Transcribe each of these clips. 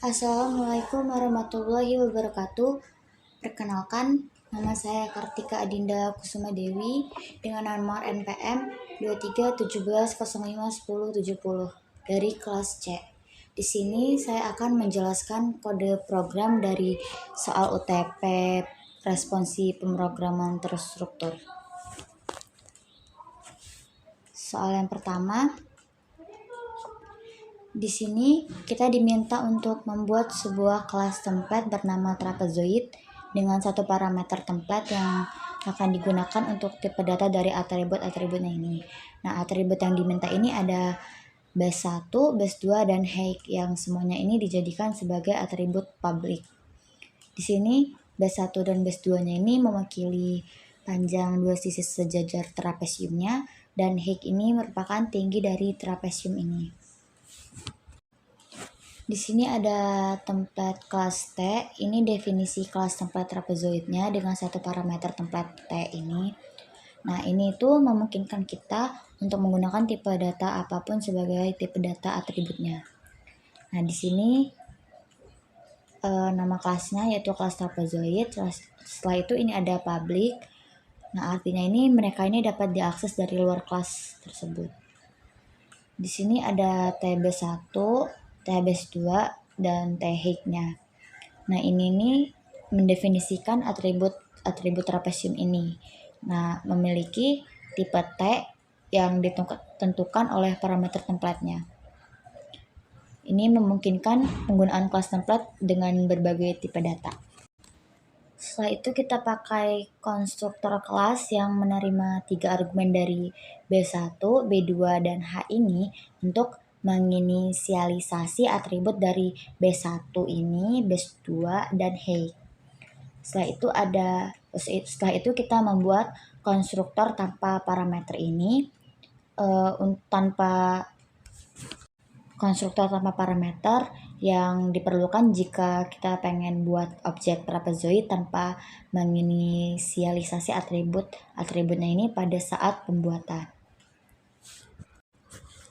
Assalamualaikum warahmatullahi wabarakatuh. Perkenalkan, nama saya Kartika Adinda Kusuma Dewi dengan nomor NPM 2317051070 dari kelas C. Di sini saya akan menjelaskan kode program dari soal UTP responsi pemrograman terstruktur. Soal yang pertama, di sini kita diminta untuk membuat sebuah kelas template bernama trapezoid dengan satu parameter template yang akan digunakan untuk tipe data dari atribut-atributnya ini. Nah, atribut yang diminta ini ada base 1, base 2, dan height yang semuanya ini dijadikan sebagai atribut public. Di sini base 1 dan base 2-nya ini mewakili panjang dua sisi sejajar trapesiumnya, dan height ini merupakan tinggi dari trapesium ini. Di sini ada template kelas T. Ini definisi kelas template trapezoidnya dengan satu parameter template T ini. Nah, ini tuh memungkinkan kita untuk menggunakan tipe data apapun sebagai tipe data atributnya. Nah, di sini nama kelasnya yaitu kelas trapezoid. Setelah itu ini ada public. Nah, artinya ini mereka ini dapat diakses dari luar kelas tersebut. Di sini ada TB1, TB2, dan T-height-nya. Nah, ini nih mendefinisikan atribut trapesium ini. Nah, memiliki tipe T yang ditentukan oleh parameter template-nya. Ini memungkinkan penggunaan kelas template dengan berbagai tipe data. Setelah itu kita pakai konstruktor kelas yang menerima 3 argumen dari B1, B2, dan H ini untuk menginisialisasi atribut dari B1 ini, B2, dan height. Setelah itu kita membuat konstruktor tanpa parameter ini. Konstruktor tanpa parameter yang diperlukan jika kita pengen buat objek trapezoid tanpa menginisialisasi atributnya ini pada saat pembuatan.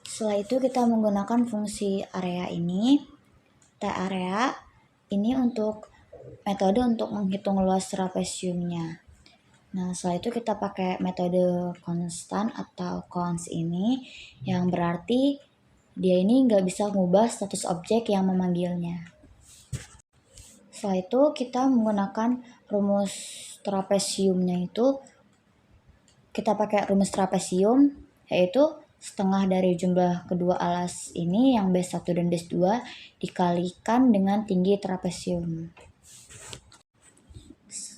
Setelah itu kita menggunakan fungsi area ini, T-area ini untuk metode untuk menghitung luas trapesiumnya. Nah, setelah itu kita pakai metode konstan atau cons ini, yang berarti dia ini nggak bisa mengubah status objek yang memanggilnya. Setelah itu kita menggunakan rumus trapesiumnya itu, kita pakai rumus trapesium, yaitu setengah dari jumlah kedua alas ini yang base 1 dan base 2 dikalikan dengan tinggi trapesium.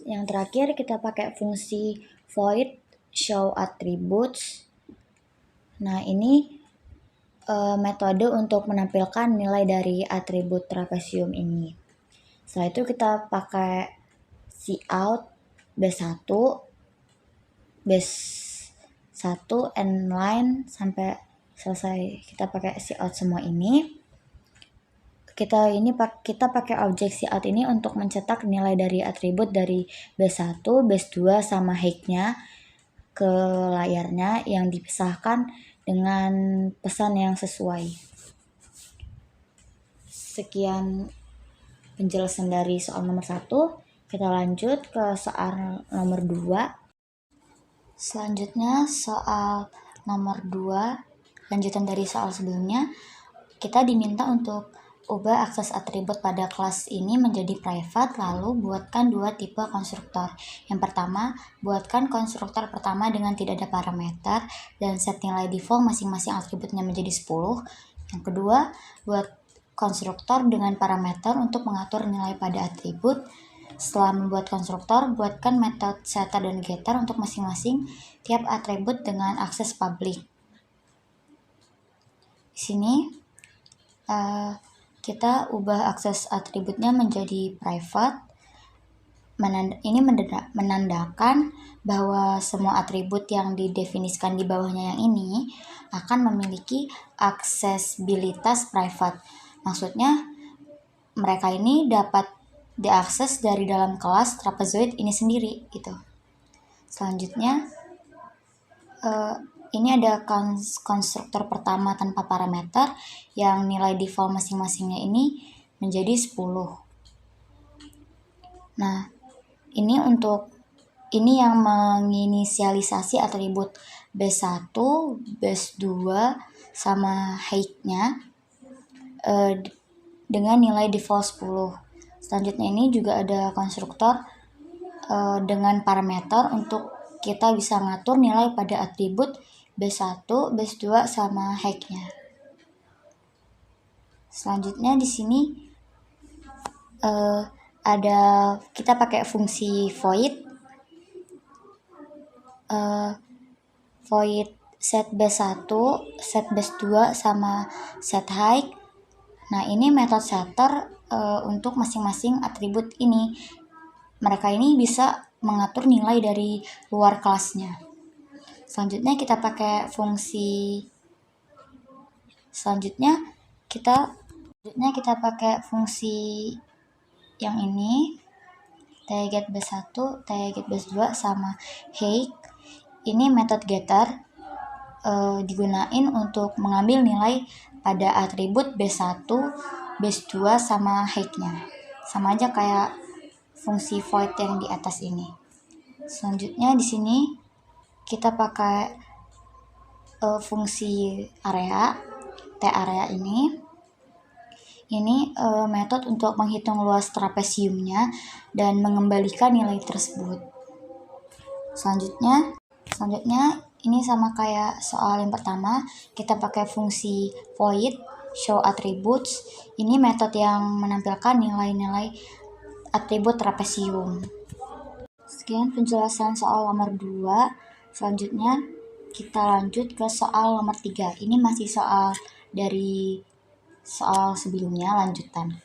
Yang terakhir kita pakai fungsi void show attributes. Nah, ini metode untuk menampilkan nilai dari atribut trapesium ini. Setelah itu kita pakai cout B1, base 1, and line sampai selesai. Kita pakai cout semua ini. Kita pakai objek cout ini untuk mencetak nilai dari atribut dari base 1, base 2, sama height-nya ke layarnya yang dipisahkan dengan pesan yang sesuai. Sekian penjelasan dari soal nomor 1. Kita lanjut ke soal nomor 2. Selanjutnya soal nomor 2, lanjutan dari soal sebelumnya, kita diminta untuk ubah akses atribut pada kelas ini menjadi private, lalu buatkan 2 tipe konstruktor. Yang pertama, buatkan konstruktor pertama dengan tidak ada parameter dan set nilai default masing-masing atributnya menjadi 10. Yang kedua, buat konstruktor dengan parameter untuk mengatur nilai pada atribut. Setelah membuat konstruktor, buatkan metode setter dan getter untuk masing-masing tiap atribut dengan akses public. Di sini kita ubah akses atributnya menjadi private. Ini menandakan bahwa semua atribut yang didefinisikan di bawahnya yang ini akan memiliki aksesibilitas private. Maksudnya mereka ini dapat diakses dari dalam kelas trapezoid ini sendiri gitu. Selanjutnya ini ada konstruktor pertama tanpa parameter yang nilai default masing-masingnya ini menjadi 10. Nah, ini yang menginisialisasi atribut base 1, base 2 sama height-nya dengan nilai default 10. Selanjutnya ini juga ada konstruktor dengan parameter untuk kita bisa ngatur nilai pada atribut base 1, base 2 sama height-nya. Selanjutnya di sini ada kita pakai fungsi void set base 1, set base 2 sama set height. Nah, ini metode setter untuk masing-masing atribut ini. Mereka ini bisa mengatur nilai dari luar kelasnya. Selanjutnya kita pakai fungsi yang ini, tget base 1, tget base 2 sama height. Ini metode getter digunain untuk mengambil nilai pada atribut base 1, base 2 sama height-nya. Sama aja kayak fungsi void yang di atas ini. Selanjutnya di sini kita pakai fungsi area, t-area ini metode untuk menghitung luas trapesiumnya dan mengembalikan nilai tersebut. Selanjutnya ini sama kayak soal yang pertama, kita pakai fungsi void show attributes. Ini metode yang menampilkan nilai-nilai atribut trapesium. Sekian penjelasan soal nomor 2. Selanjutnya kita lanjut ke soal nomor 3. Ini masih soal dari soal sebelumnya, lanjutan.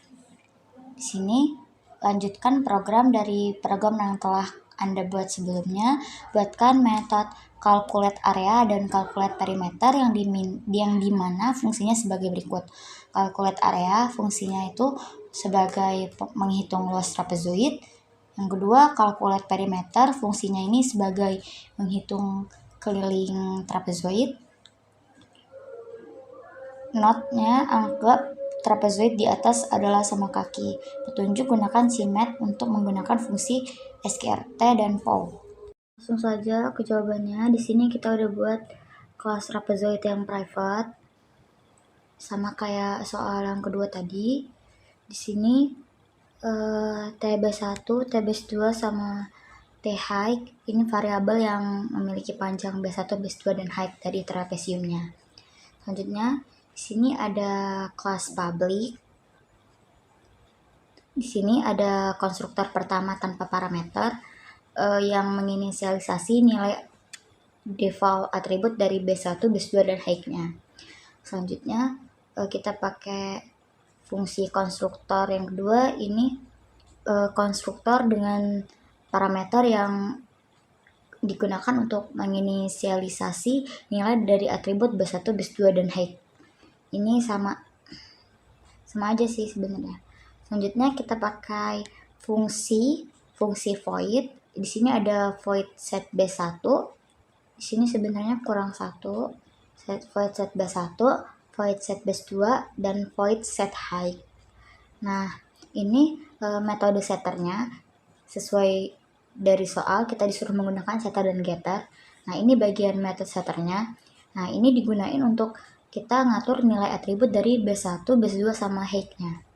Di sini lanjutkan program dari program yang telah Anda buat sebelumnya. Buatkan metode calculate area dan calculate perimeter yang dimana fungsinya sebagai berikut. Calculate area fungsinya itu sebagai menghitung luas trapezoid. Yang kedua, calculate perimeter fungsinya ini sebagai menghitung keliling trapezoid. Note-nya, anggap trapezoid di atas adalah sama kaki. Petunjuk, gunakan simet untuk menggunakan fungsi SQRT dan POW. Langsung saja ke jawabannya. Di sini kita udah buat kelas trapezoid yang private, sama kayak soal yang kedua tadi. Di sini T base 1, T base 2 sama T height ini variabel yang memiliki panjang base 1, base 2 dan height dari trapesiumnya. Selanjutnya di sini ada kelas public. Di sini ada konstruktor pertama tanpa parameter yang menginisialisasi nilai default atribut dari base 1, base 2 dan height-nya. Selanjutnya kita pakai fungsi konstruktor yang kedua, ini konstruktor dengan parameter yang digunakan untuk menginisialisasi nilai dari atribut base 1, base 2 dan height. Ini sama aja sih sebenarnya. Selanjutnya kita pakai fungsi void. Di sini ada void set base 1. Di sini sebenarnya kurang 1. Void set base 1, void set base 2 dan void set height. Nah, ini metode setternya sesuai dari soal kita disuruh menggunakan setter dan getter. Nah, ini bagian metode setternya. Nah, ini digunain untuk kita ngatur nilai atribut dari base 1, base 2 sama height-nya.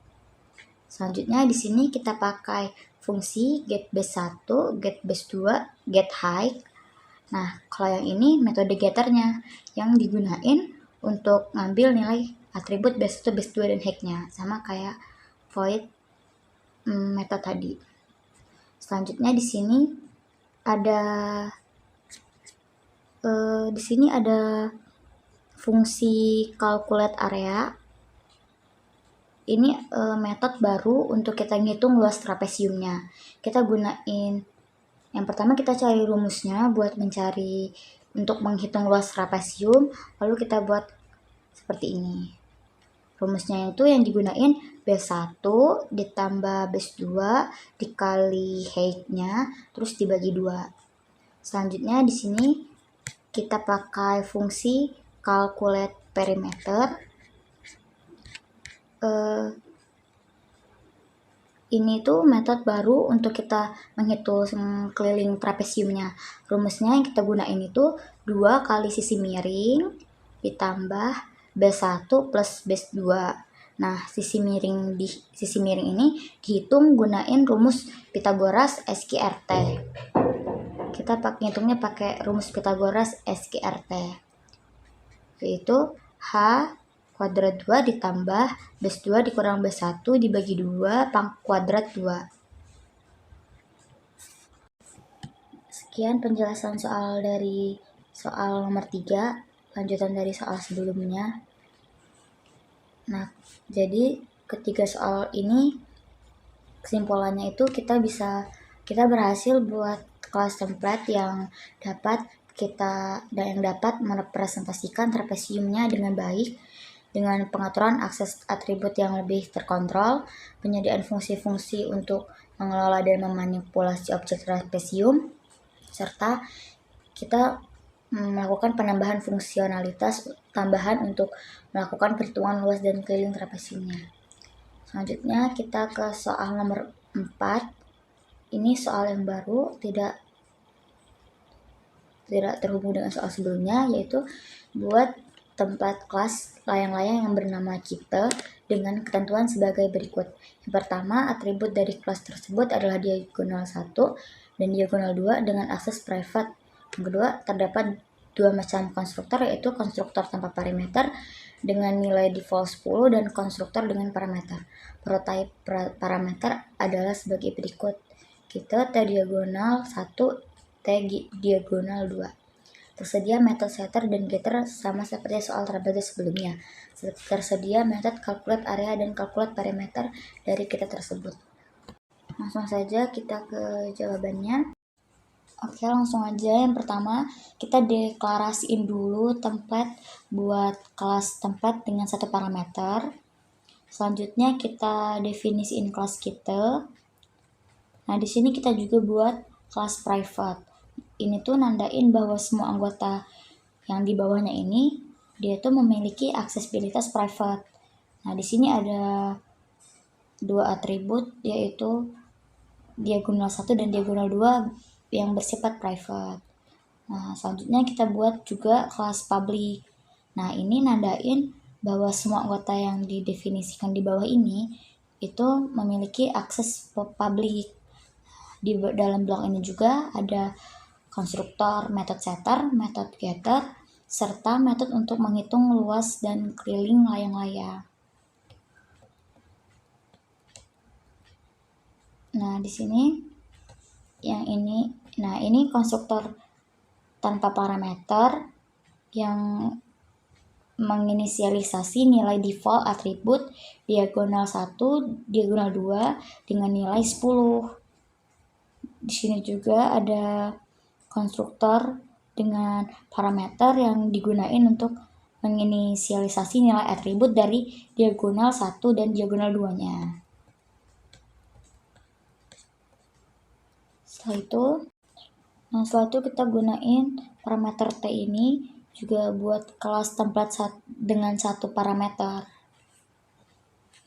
Selanjutnya di sini kita pakai fungsi get base 1, get base 2, get height. Nah, kalau yang ini metode getternya yang digunain untuk ngambil nilai atribut base 1, base 2 dan height-nya, sama kayak void metode tadi. Selanjutnya di sini ada fungsi calculate area. Ini metode baru untuk kita ngitung luas trapesiumnya. Kita gunain, yang pertama kita cari rumusnya buat untuk menghitung luas trapesium, lalu kita buat seperti ini. Rumusnya itu yang digunain base 1 ditambah base 2 dikali height-nya terus dibagi 2. Selanjutnya di sini kita pakai fungsi calculate perimeter. ini tuh metode baru untuk kita menghitung keliling trapesiumnya. Rumusnya yang kita gunain itu 2 kali sisi miring ditambah base 1 plus base 2. Nah, sisi miring ini dihitung gunain rumus Pythagoras SQRT. Kita ngitungnya pakai rumus Pythagoras SQRT. Yaitu H kuadrat 2 ditambah base 2 dikurang base 1 dibagi 2 kuadrat 2. Sekian penjelasan soal nomor 3, lanjutan dari soal sebelumnya. Nah, jadi ketiga soal ini kesimpulannya itu kita berhasil buat kelas template yang dapat merepresentasikan trapesiumnya dengan baik, dengan pengaturan akses atribut yang lebih terkontrol, penyediaan fungsi-fungsi untuk mengelola dan memanipulasi objek trapesium, serta kita melakukan penambahan fungsionalitas tambahan untuk melakukan perhitungan luas dan keliling trapesiumnya. Selanjutnya kita ke soal nomor 4. Ini soal yang baru, tidak terhubung dengan soal sebelumnya, yaitu buat tempat kelas layang-layang yang bernama kita dengan ketentuan sebagai berikut. Yang pertama, atribut dari kelas tersebut adalah diagonal 1 dan diagonal 2 dengan akses private. Yang kedua, terdapat 2 macam konstruktor, yaitu konstruktor tanpa parameter dengan nilai default 10 dan konstruktor dengan parameter. Prototipe parameter adalah sebagai berikut. Kita T diagonal 1, T diagonal 2. Tersedia metode setter dan getter sama seperti soal trapezoid sebelumnya. Tersedia metode calculate area dan calculate parameter dari kita tersebut. Langsung saja kita ke jawabannya. Oke, langsung aja. Yang pertama, kita deklarasiin dulu template buat kelas template dengan satu parameter. Selanjutnya kita definisiin kelas kita. Nah, di sini kita juga buat kelas private. Ini tuh nandain bahwa semua anggota yang di bawahnya ini dia tuh memiliki aksesibilitas private. Nah, di sini ada 2 atribut, yaitu diagonal 1 dan diagonal 2 yang bersifat private. Nah, selanjutnya kita buat juga kelas public. Nah, ini nandain bahwa semua anggota yang didefinisikan di bawah ini itu memiliki akses public. Di dalam blok ini juga ada konstruktor, metode setter, metode getter, serta metode untuk menghitung luas dan keliling layang-layang. Nah, di sini yang ini, ini konstruktor tanpa parameter yang menginisialisasi nilai default atribut diagonal 1, diagonal 2 dengan nilai 10. Di sini juga ada konstruktor dengan parameter yang digunain untuk menginisialisasi nilai atribut dari diagonal 1 dan diagonal 2-nya. Setelah itu kita gunain parameter T ini juga buat kelas template dengan satu parameter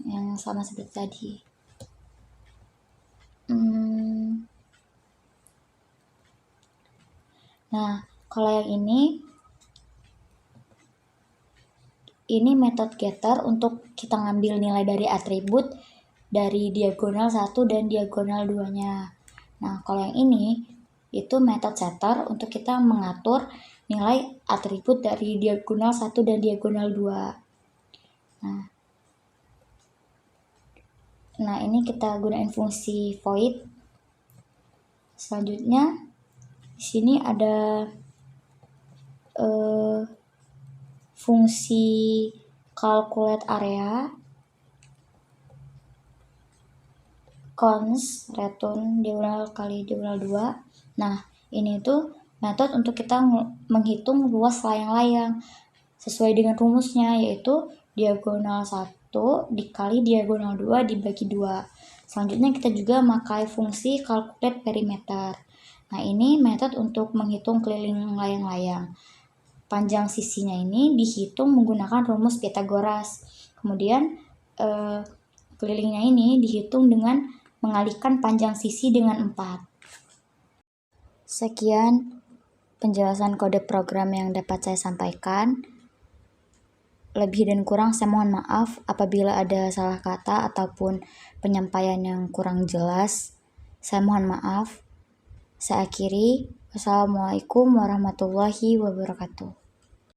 yang sama seperti tadi. Nah, kalau yang ini metode getter untuk kita ngambil nilai dari atribut dari diagonal 1 dan diagonal 2-nya. Nah, kalau yang ini itu metode setter untuk kita mengatur nilai atribut dari diagonal 1 dan diagonal 2. Nah, ini kita gunain fungsi void. Selanjutnya di sini ada fungsi calculate area, cons return diagonal kali diagonal 2. Nah, ini tuh metode untuk kita menghitung luas layang-layang sesuai dengan rumusnya, yaitu diagonal 1 dikali diagonal 2 dibagi 2. Selanjutnya kita juga memakai fungsi calculate perimeter. Nah, ini metode untuk menghitung keliling layang-layang. Panjang sisinya ini dihitung menggunakan rumus Pythagoras. Kemudian kelilingnya ini dihitung dengan mengalihkan panjang sisi dengan 4. Sekian penjelasan kode program yang dapat saya sampaikan. Lebih dan kurang saya mohon maaf apabila ada salah kata ataupun penyampaian yang kurang jelas. Saya mohon maaf. Saya akhiri. Wassalamualaikum warahmatullahi wabarakatuh.